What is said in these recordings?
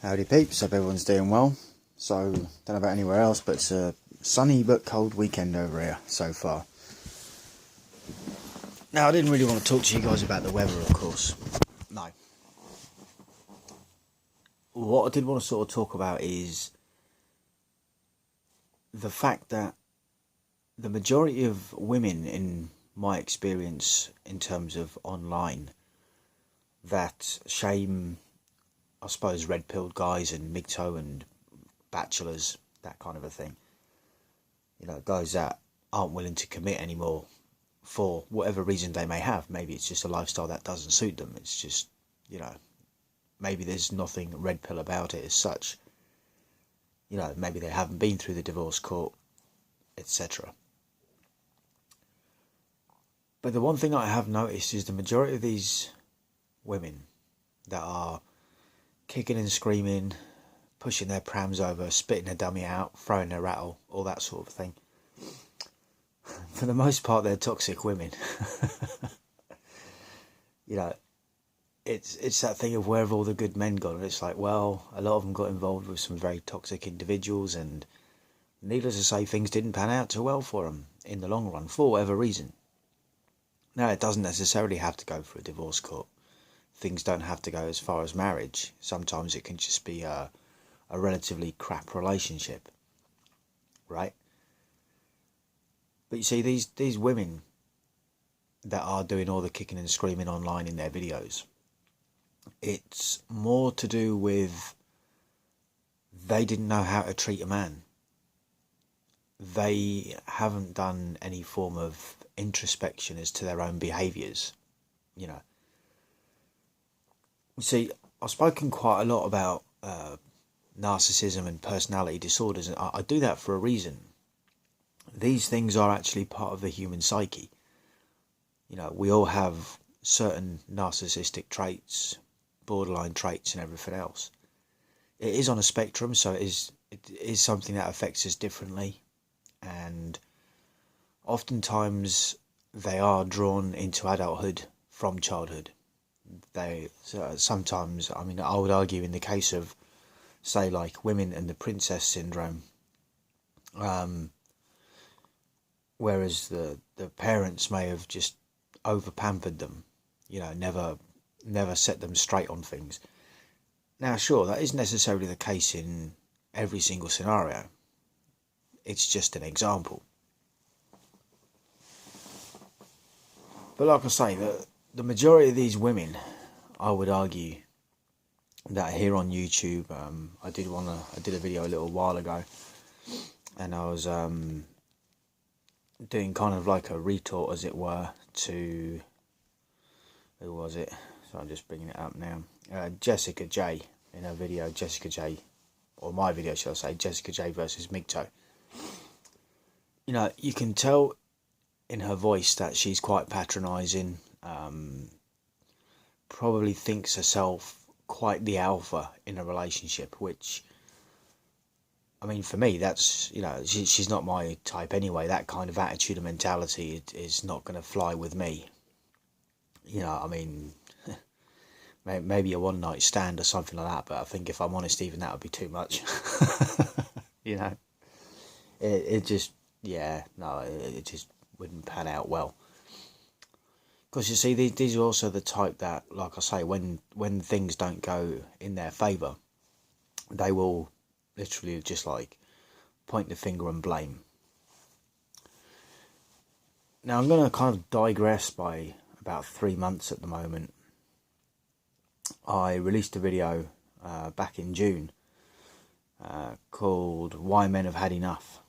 Howdy peeps, hope everyone's doing well. So, don't know about anywhere else, but it's a sunny but cold weekend over here so far. Now, I didn't really want to talk to you guys about the weather, of course. No. What I did want to sort of talk about is the fact that the majority of women, in my experience, in terms of online, that shame, I suppose, red-pilled guys and MGTOW and bachelors, that kind of a thing. You know, guys that aren't willing to commit anymore for whatever reason they may have. Maybe it's just a lifestyle that doesn't suit them. It's just, you know, maybe there's nothing red pill about it as such. You know, maybe they haven't been through the divorce court, etc. But the one thing I have noticed is the majority of these women that are kicking and screaming, pushing their prams over, spitting their dummy out, throwing their rattle, all that sort of thing. For the most part, they're toxic women. You know, it's that thing of where have all the good men gone? And it's like, well, a lot of them got involved with some very toxic individuals, and needless to say, things didn't pan out too well for them in the long run, for whatever reason. Now, it doesn't necessarily have to go for a divorce court. Things don't have to go as far as marriage. Sometimes it can just be a relatively crap relationship, right? But you see, these women that are doing all the kicking and screaming online in their videos, it's more to do with they didn't know how to treat a man. They haven't done any form of introspection as to their own behaviours, you know. You see, I've spoken quite a lot about narcissism and personality disorders, and I do that for a reason. These things are actually part of the human psyche. You know, we all have certain narcissistic traits, borderline traits and everything else. It is on a spectrum, so it is something that affects us differently, and oftentimes they are drawn into adulthood from childhood. They sometimes, I mean, I would argue in the case of, say, like women and the princess syndrome, whereas the parents may have just over pampered them, you know, never set them straight on things. Now, sure, that isn't necessarily the case in every single scenario. It's just an example. But like I say, the majority of these women, I would argue, that are here on YouTube, I did a video a little while ago, and I was doing kind of like a retort, as it were, to, who was it? So I'm just bringing it up now. Jessica J, in her video, Jessica J, or my video, shall I say, Jessica J versus MGTOW. You know, you can tell in her voice that she's quite patronising, probably thinks herself quite the alpha in a relationship, which, I mean, for me, that's, you know, she's not my type anyway. That kind of attitude and mentality is not going to fly with me. You know, I mean, maybe a one-night stand or something like that, but I think if I'm honest, even that would be too much. You know, it just, yeah, no, it just wouldn't pan out well. Because you see, these are also the type that, like I say, when things don't go in their favour, they will literally just like point the finger and blame. Now, I'm going to kind of digress by about 3 months at the moment. I released a video back in June called Why Men Have Had Enough.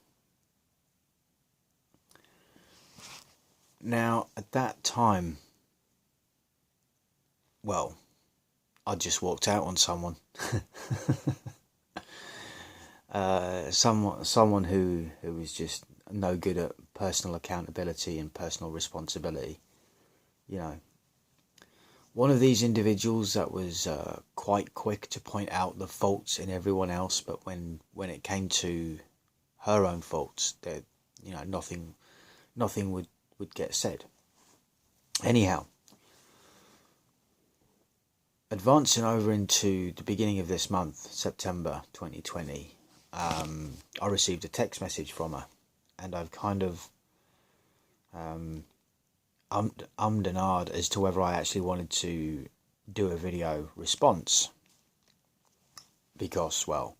Now, at that time, well, I just walked out on someone. Someone who was just no good at personal accountability and personal responsibility. You know, one of these individuals that was quite quick to point out the faults in everyone else, but when it came to her own faults, that, you know, nothing would get said. Anyhow, advancing over into the beginning of this month, September 2020, I received a text message from her, and I've kind of ummed and ahed as to whether I actually wanted to do a video response, because, well,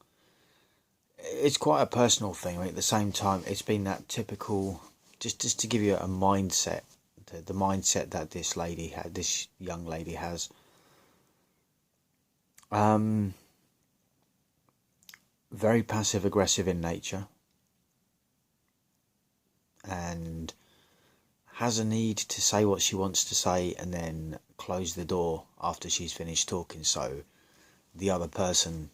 it's quite a personal thing. I mean, at the same time, it's been that typical, just to give you a mindset, the mindset that this young lady has. Very passive aggressive in nature, and has a need to say what she wants to say and then close the door after she's finished talking, so the other person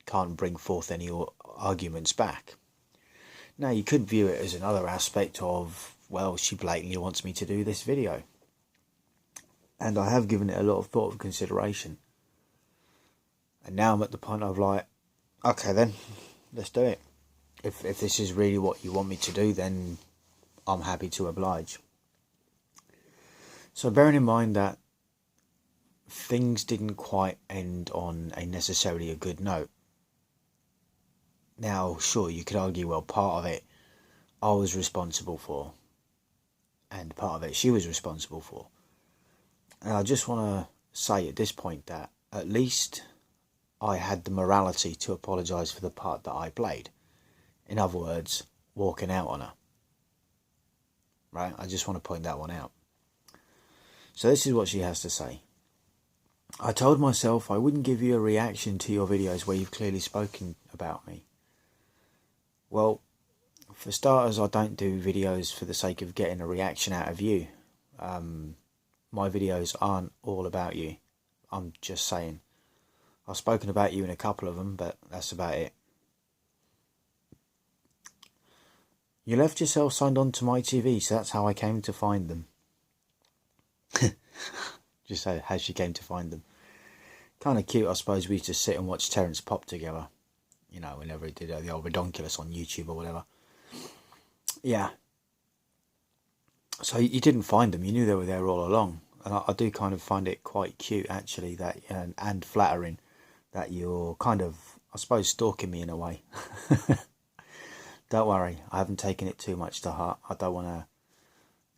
can't bring forth any arguments back. Now, you could view it as another aspect of, well, she blatantly wants me to do this video, and I have given it a lot of thought and consideration. And now I'm at the point of like, okay then, let's do it. If this is really what you want me to do, then I'm happy to oblige. So bearing in mind that things didn't quite end on a necessarily a good note. Now, sure, you could argue, well, part of it I was responsible for, and part of it she was responsible for. And I just want to say at this point that at least I had the morality to apologise for the part that I played. In other words, walking out on her. Right? I just want to point that one out. So this is what she has to say. I told myself I wouldn't give you a reaction to your videos where you've clearly spoken about me. Well, for starters, I don't do videos for the sake of getting a reaction out of you. My videos aren't all about you. I'm just saying. I've spoken about you in a couple of them, but that's about it. You left yourself signed on to my TV, so that's how I came to find them. Just how she came to find them. Kind of cute, I suppose. We used to sit and watch Terence Pop together. You know, whenever he did the old Redonkulous on YouTube or whatever. Yeah. So you didn't find them. You knew they were there all along. And I do kind of find it quite cute, actually, that and flattering that you're kind of, I suppose, stalking me in a way. Don't worry, I haven't taken it too much to heart. I don't want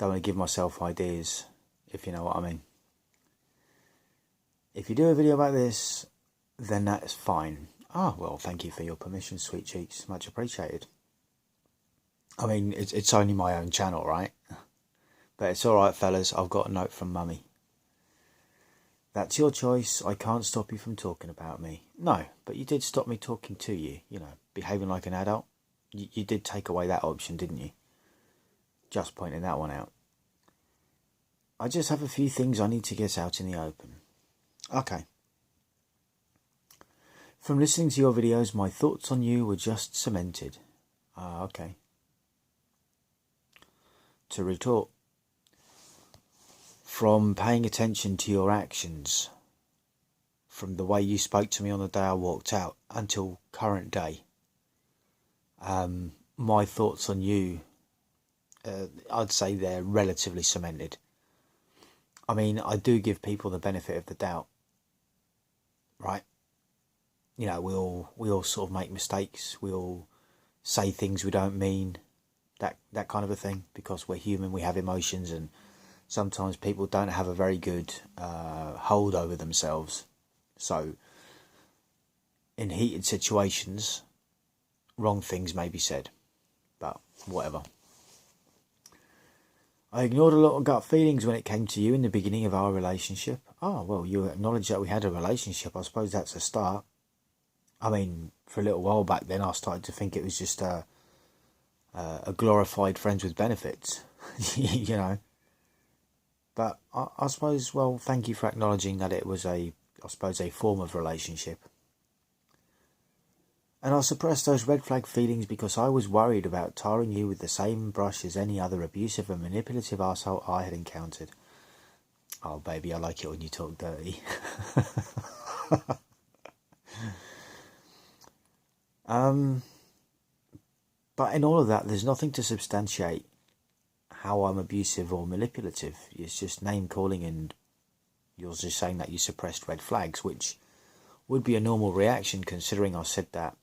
to give myself ideas, if you know what I mean. If you do a video about this, then that's fine. Ah, well, thank you for your permission, sweet cheeks. Much appreciated. I mean, it's only my own channel, right? But it's alright, fellas. I've got a note from Mummy. That's your choice. I can't stop you from talking about me. No, but you did stop me talking to you. You know, behaving like an adult. You did take away that option, didn't you? Just pointing that one out. I just have a few things I need to get out in the open. Okay. From listening to your videos, my thoughts on you were just cemented. Ah, okay. To retort. From paying attention to your actions, from the way you spoke to me on the day I walked out until current day, my thoughts on you, I'd say they're relatively cemented. I mean, I do give people the benefit of the doubt, right? You know, we all sort of make mistakes. We all say things we don't mean, that kind of a thing, because we're human, we have emotions, and sometimes people don't have a very good hold over themselves. So, in heated situations, wrong things may be said. But, whatever. I ignored a lot of gut feelings when it came to you in the beginning of our relationship. Oh, well, you acknowledge that we had a relationship. I suppose that's a start. I mean, for a little while back then, I started to think it was just a glorified friends with benefits. You know. But I suppose, well, thank you for acknowledging that it was I suppose, a form of relationship. And I suppressed those red flag feelings because I was worried about tarring you with the same brush as any other abusive and manipulative arsehole I had encountered. Oh, baby, I like it when you talk dirty. But in all of that, there's nothing to substantiate how I'm abusive or manipulative. It's just name calling and, You're just saying that you suppressed red flags, which would be a normal reaction considering I said that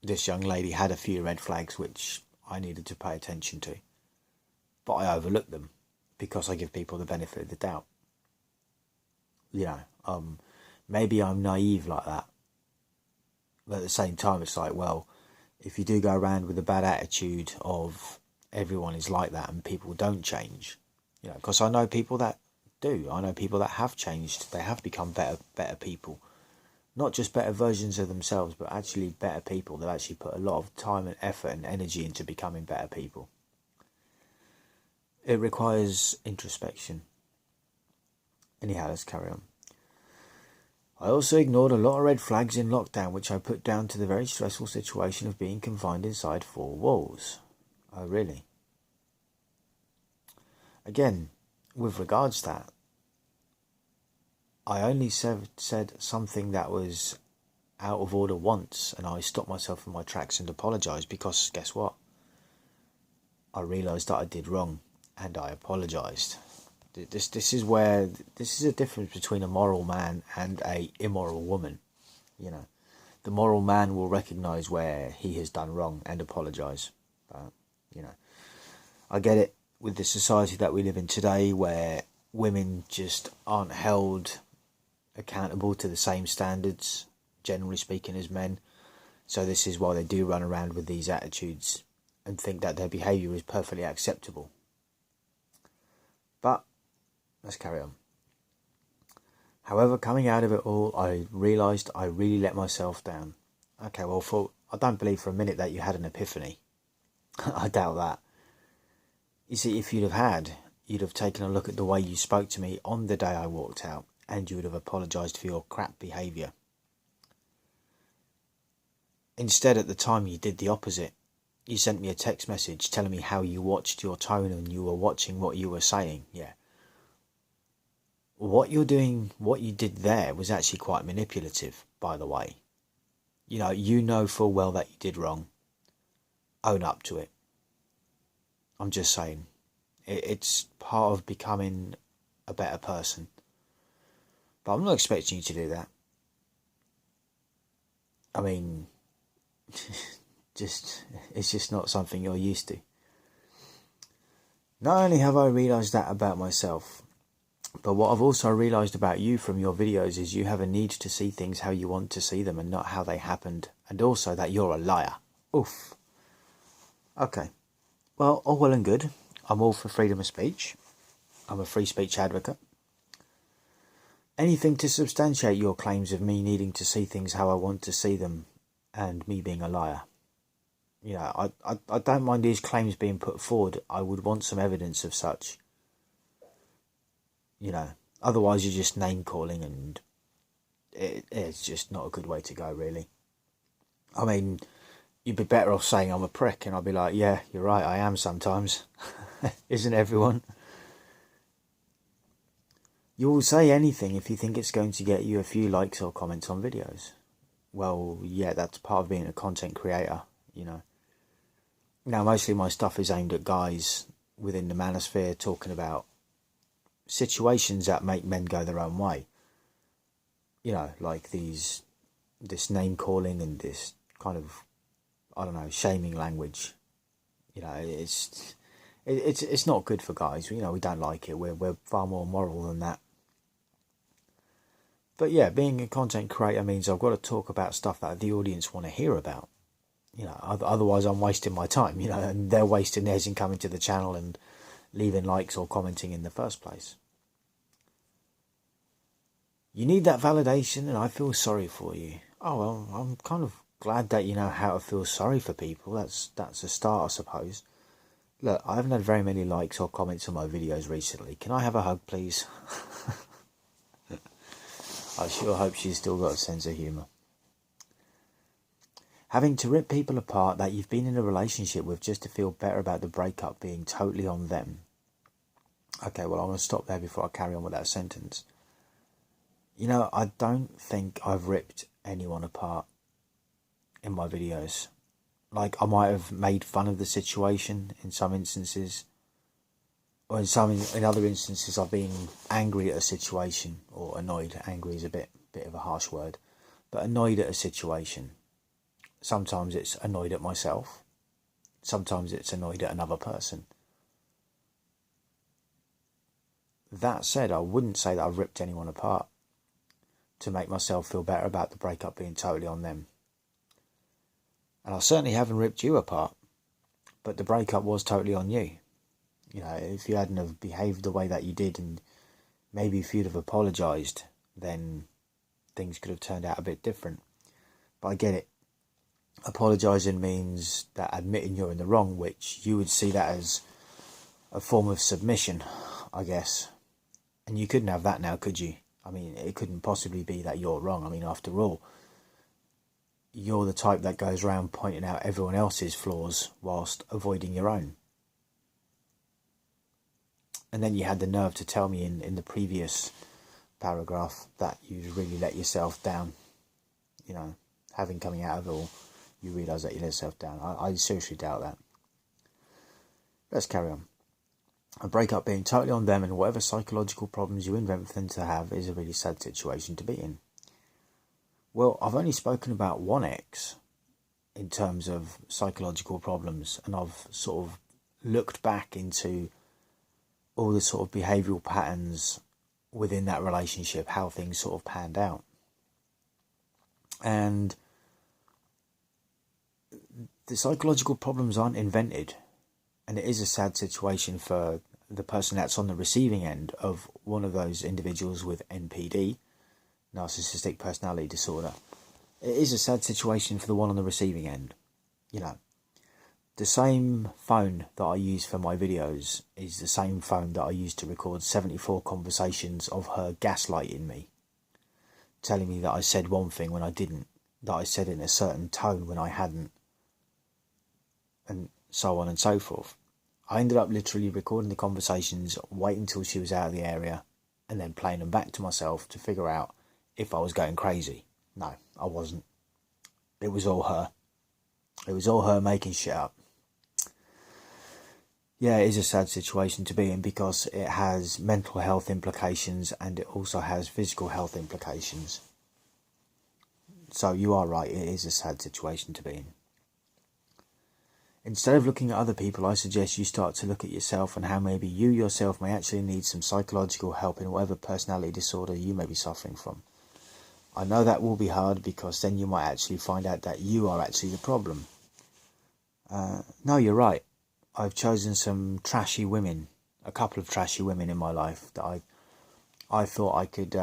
this young lady had a few red flags which I needed to pay attention to. But I overlooked them because I give people the benefit of the doubt. Maybe I'm naive like that. But at the same time, it's like, well, if you do go around with a bad attitude of everyone is like that and people don't change, because I know people that do. I know people that have changed. They have become better people. Not just better versions of themselves, but actually better people. They've actually put a lot of time and effort and energy into becoming better people. It requires introspection. Anyhow, let's carry on. I also ignored a lot of red flags in lockdown, which I put down to the very stressful situation of being confined inside 4 walls. Oh, really? Again, with regards to that, I only said something that was out of order once, and I stopped myself in my tracks and apologised because, guess what? I realised that I did wrong, and I apologised. This is a difference between a moral man and a immoral woman. The moral man will recognise where he has done wrong and apologise. But I get it with the society that we live in today, where women just aren't held accountable to the same standards, generally speaking, as men. So this is why they do run around with these attitudes and think that their behaviour is perfectly acceptable. But let's carry on. However, coming out of it all, I realised I really let myself down. Okay, well, I don't believe for a minute that you had an epiphany. I doubt that. You see, if you'd have taken a look at the way you spoke to me on the day I walked out, and you would have apologised for your crap behaviour. Instead, at the time, you did the opposite. You sent me a text message telling me how you watched your tone and you were watching what you were saying. Yeah. What you did there was actually quite manipulative, by the way. You know full well that you did wrong. Own up to it. I'm just saying. It's part of becoming a better person. But I'm not expecting you to do that. I mean, it's just not something you're used to. Not only have I realised that about myself, but what I've also realised about you from your videos is you have a need to see things how you want to see them and not how they happened. And also that you're a liar. Oof. Okay. Well, all well and good. I'm all for freedom of speech. I'm a free speech advocate. Anything to substantiate your claims of me needing to see things how I want to see them and me being a liar. I don't mind these claims being put forward. I would want some evidence of such. Otherwise you're just name calling, and it's just not a good way to go, really. I mean, you'd be better off saying I'm a prick, and I'll be like, yeah, you're right, I am sometimes. Isn't everyone? You will say anything if you think it's going to get you a few likes or comments on videos. Well, yeah, that's part of being a content creator, Now, mostly my stuff is aimed at guys within the manosphere talking about situations that make men go their own way. Like this name calling and this kind of, shaming language. It's not good for guys. We don't like it. We're far more moral than that. But yeah, being a content creator means I've got to talk about stuff that the audience want to hear about. Otherwise I'm wasting my time, and they're wasting theirs in coming to the channel and leaving likes or commenting in the first place. You need that validation, and I feel sorry for you. Oh, well, I'm kind of glad that you know how to feel sorry for people. That's a start, I suppose. Look, I haven't had very many likes or comments on my videos recently. Can I have a hug, please? I sure hope she's still got a sense of humour. Having to rip people apart that you've been in a relationship with just to feel better about the breakup being totally on them. Okay, well, I'm going to stop there before I carry on with that sentence. I don't think I've ripped anyone apart in my videos. Like, I might have made fun of the situation in some instances. or in other instances, I've been angry at a situation, or annoyed. Angry is a bit of a harsh word, but annoyed at a situation. Sometimes it's annoyed at myself. Sometimes it's annoyed at another person. That said, I wouldn't say that I've ripped anyone apart to make myself feel better about the breakup being totally on them. And I certainly haven't ripped you apart, but the breakup was totally on you. You know, if you hadn't have behaved the way that you did, and maybe if you'd have apologised, then things could have turned out a bit different. But I get it. Apologising means that admitting you're in the wrong, which you would see that as a form of submission, I guess. And you couldn't have that now, could you? I mean, it couldn't possibly be that you're wrong. I mean, after all, you're the type that goes around pointing out everyone else's flaws whilst avoiding your own. And then you had the nerve to tell me in the previous paragraph that you really let yourself down. You know, having coming out of it all, you realise that you let yourself down. I seriously doubt that. Let's carry on. A breakup being totally on them, and whatever psychological problems you invent for them to have, is a really sad situation to be in. Well, I've only spoken about one ex in terms of psychological problems, and I've sort of looked back into all the sort of behavioural patterns within that relationship, how things sort of panned out. And the psychological problems aren't invented. And it is a sad situation for the person that's on the receiving end of one of those individuals with NPD, narcissistic personality disorder. It is a sad situation for the one on the receiving end. You know, the same phone that I use for my videos is the same phone that I used to record 74 conversations of her gaslighting me, telling me that I said one thing when I didn't, that I said it in a certain tone when I hadn't, and so on and so forth. I ended up literally recording the conversations, waiting until she was out of the area, and then playing them back to myself to figure out if I was going crazy. No, I wasn't. It was all her. It was all her making shit up. Yeah, it is a sad situation to be in because it has mental health implications and it also has physical health implications. So you are right, it is a sad situation to be in. Instead of looking at other people, I suggest you start to look at yourself and how maybe you yourself may actually need some psychological help in whatever personality disorder you may be suffering from. I know that will be hard because then you might actually find out that you are actually the problem. No, you're right. I've chosen some trashy women, a couple of trashy women in my life that I thought I could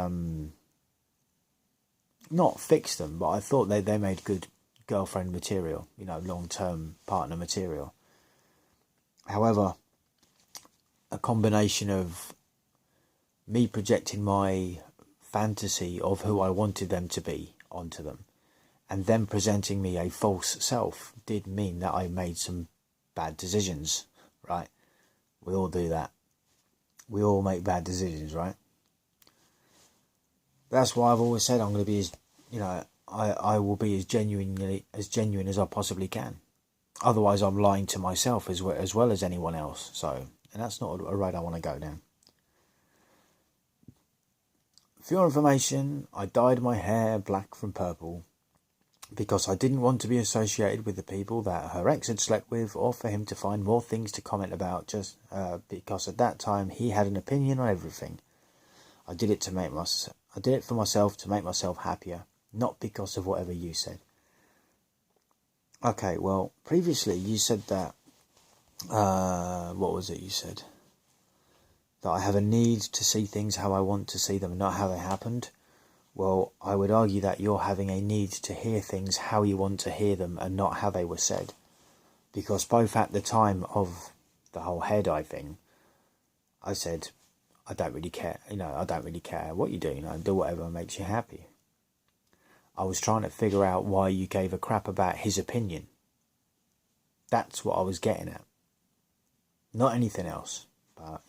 not fix them, but I thought they made good girlfriend material, you know, long-term partner material. However, a combination of me projecting my fantasy of who I wanted them to be onto them and them presenting me a false self did mean that I made some bad decisions, right? We all do that. We all make bad decisions, right? That's why I've always said I'm going to be as, you know, I will be as genuine as I possibly can. Otherwise, I'm lying to myself as well as anyone else. So, and that's not a road I want to go down. For your information, I dyed my hair black from purple because I didn't want to be associated with the people that her ex had slept with, or for him to find more things to comment about just because at that time he had an opinion on everything. I did it for myself to make myself happier, not because of whatever you said. Okay, well, previously you said that, what was it you said? That I have a need to see things how I want to see them, not how they happened. Well, I would argue that you're having a need to hear things how you want to hear them and not how they were said. Because both at the time of the whole hair dye thing, I said, I don't really care, I don't really care what you do, do whatever makes you happy. I was trying to figure out why you gave a crap about his opinion. That's what I was getting at. Not anything else, but,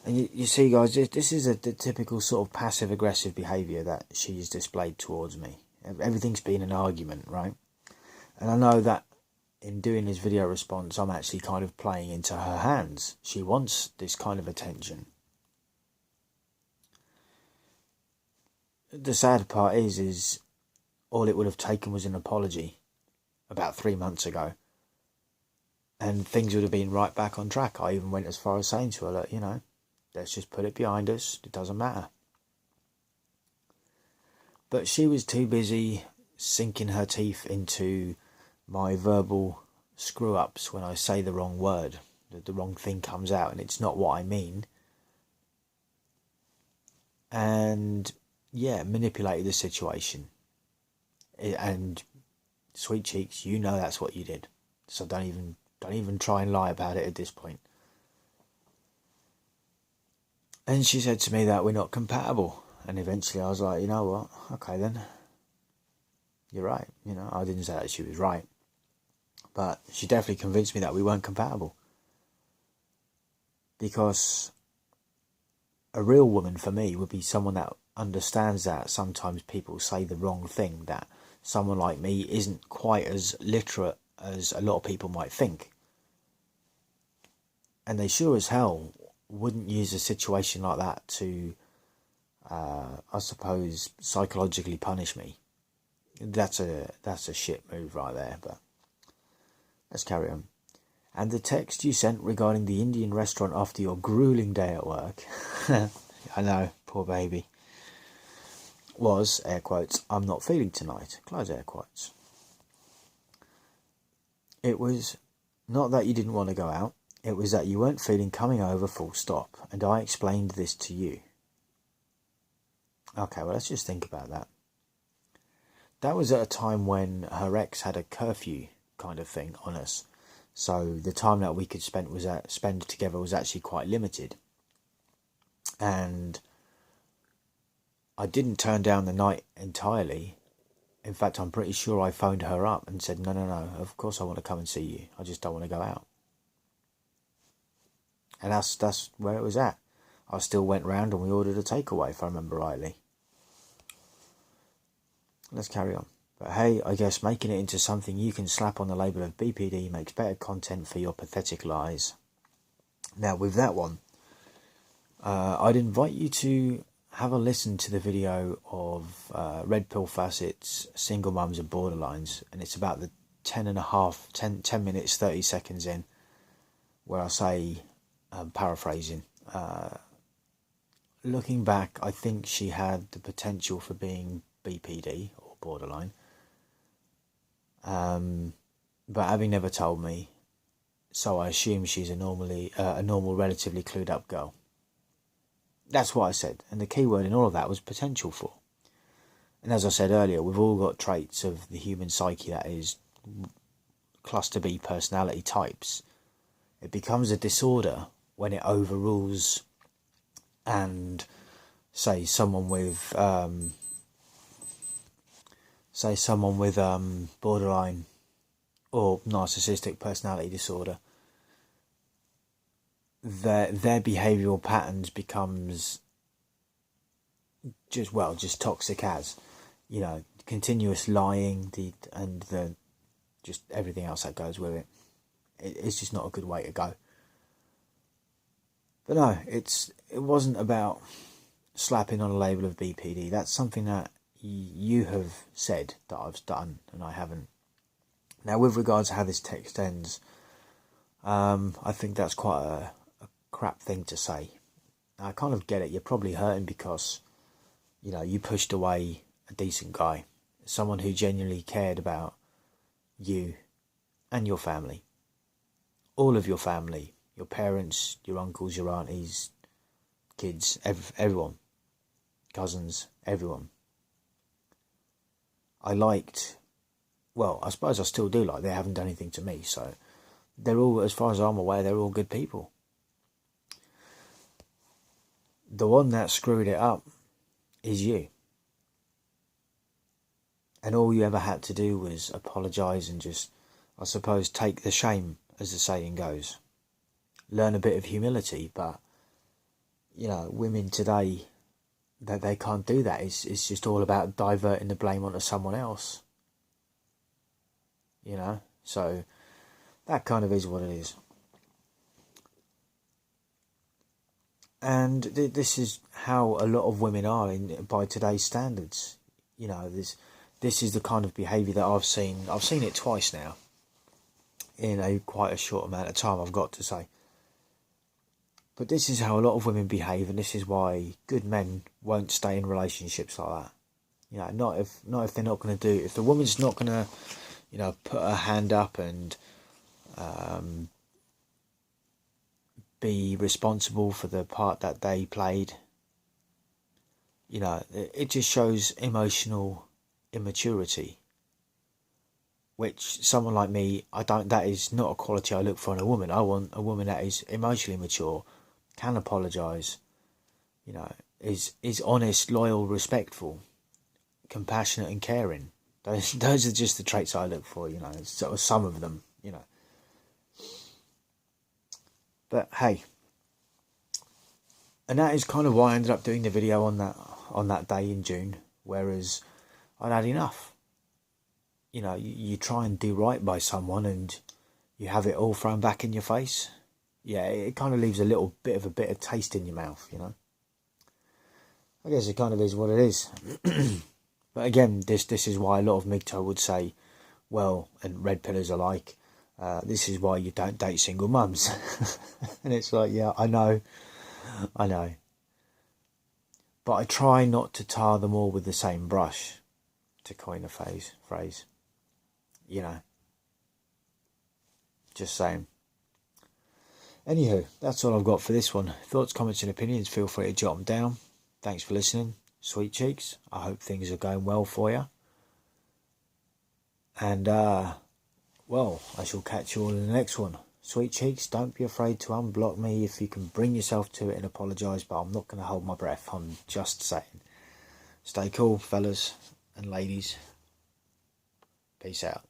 And you see, guys, this is the typical sort of passive-aggressive behaviour that she's displayed towards me. Everything's been an argument, right? And I know that in doing this video response, I'm actually kind of playing into her hands. She wants this kind of attention. The sad part is all it would have taken was an apology about 3 months ago, and things would have been right back on track. I even went as far as saying to her, look, let's just put it behind us. It doesn't matter. But she was too busy sinking her teeth into my verbal screw-ups when I say the wrong word. The wrong thing comes out and it's not what I mean. And, manipulated the situation. And, sweet cheeks, that's what you did. So don't even try and lie about it at this point. And she said to me that we're not compatible. And eventually I was like, you know what? Okay then. You're right. I didn't say that she was right. But she definitely convinced me that we weren't compatible. Because a real woman for me would be someone that understands that sometimes people say the wrong thing, that someone like me isn't quite as literate as a lot of people might think. And they sure as hell wouldn't use a situation like that to, I suppose, psychologically punish me. That's a shit move right there, but let's carry on. And the text you sent regarding the Indian restaurant after your grueling day at work, I know, poor baby, was, air quotes, I'm not feeling tonight, close air quotes. It was not that you didn't want to go out, it was that you weren't feeling coming over, full stop, and I explained this to you. Okay, well, let's just think about that. That was at a time when her ex had a curfew kind of thing on us. So the time that we could spend together was actually quite limited. And I didn't turn down the night entirely. In fact, I'm pretty sure I phoned her up and said, no, of course I want to come and see you. I just don't want to go out. And that's where it was at. I still went round and we ordered a takeaway, if I remember rightly. Let's carry on. But hey, I guess making it into something you can slap on the label of BPD makes better content for your pathetic lies. Now, with that one, I'd invite you to have a listen to the video of Red Pill Facet's Single Mums and Borderlines, and it's about the 10 minutes, 30 seconds in, where I say, paraphrasing, looking back, I think she had the potential for being BPD or borderline, but having never told me, so I assume she's a normal, relatively clued up girl. That's what I said, and the key word in all of that was potential for. And as I said earlier, we've all got traits of the human psyche that is cluster B personality types. It becomes a disorder when it overrules, and say someone with borderline or narcissistic personality disorder, their behavioural patterns becomes just toxic as, continuous lying, and just everything else that goes with it. It's just not a good way to go. But no, it wasn't about slapping on a label of BPD. That's something that you have said that I've done, and I haven't. Now, with regards to how this text ends, I think that's quite a crap thing to say. I kind of get it. You're probably hurting because, you pushed away a decent guy, someone who genuinely cared about you and your family, all of your family, your parents, your uncles, your aunties, kids, everyone, cousins, everyone. I suppose I still do they haven't done anything to me, so they're all, as far as I'm aware, they're all good people. The one that screwed it up is you. And all you ever had to do was apologise and just, I suppose, take the shame, as the saying goes. Learn a bit of humility, but, women today, they can't do that. It's just all about diverting the blame onto someone else. So that kind of is what it is. And this is how a lot of women are by today's standards. You know, this is the kind of behaviour that I've seen. I've seen it twice now in quite a short amount of time, I've got to say. But this is how a lot of women behave, and this is why good men won't stay in relationships like that. You know, not if they're not going to do. If the woman's not going to, you know, put her hand up and be responsible for the part that they played. You know, it just shows emotional immaturity, which someone like me, that is not a quality I look for in a woman. I want a woman that is emotionally mature, can apologise, you know, is honest, loyal, respectful, compassionate and caring. Those are just the traits I look for, you know, sort of some of them, you know. But hey, and that is kind of why I ended up doing the video on that day in June, whereas I'd had enough. You know, you try and do right by someone and you have it all thrown back in your face. Yeah, it kind of leaves a little bit of a bitter taste in your mouth, you know. I guess it kind of is what it is. But again, this is why a lot of MGTOW would say, well, and red pillars alike, this is why you don't date single mums. And it's like, yeah, I know. But I try not to tar them all with the same brush, to coin a phrase. You know. Just saying. Anywho, that's all I've got for this one. Thoughts, comments and opinions, feel free to jot them down. Thanks for listening, sweet cheeks. I hope things are going well for you. And, well, I shall catch you all in the next one. Sweet cheeks, don't be afraid to unblock me if you can bring yourself to it and apologise, but I'm not going to hold my breath. I'm just saying. Stay cool, fellas and ladies. Peace out.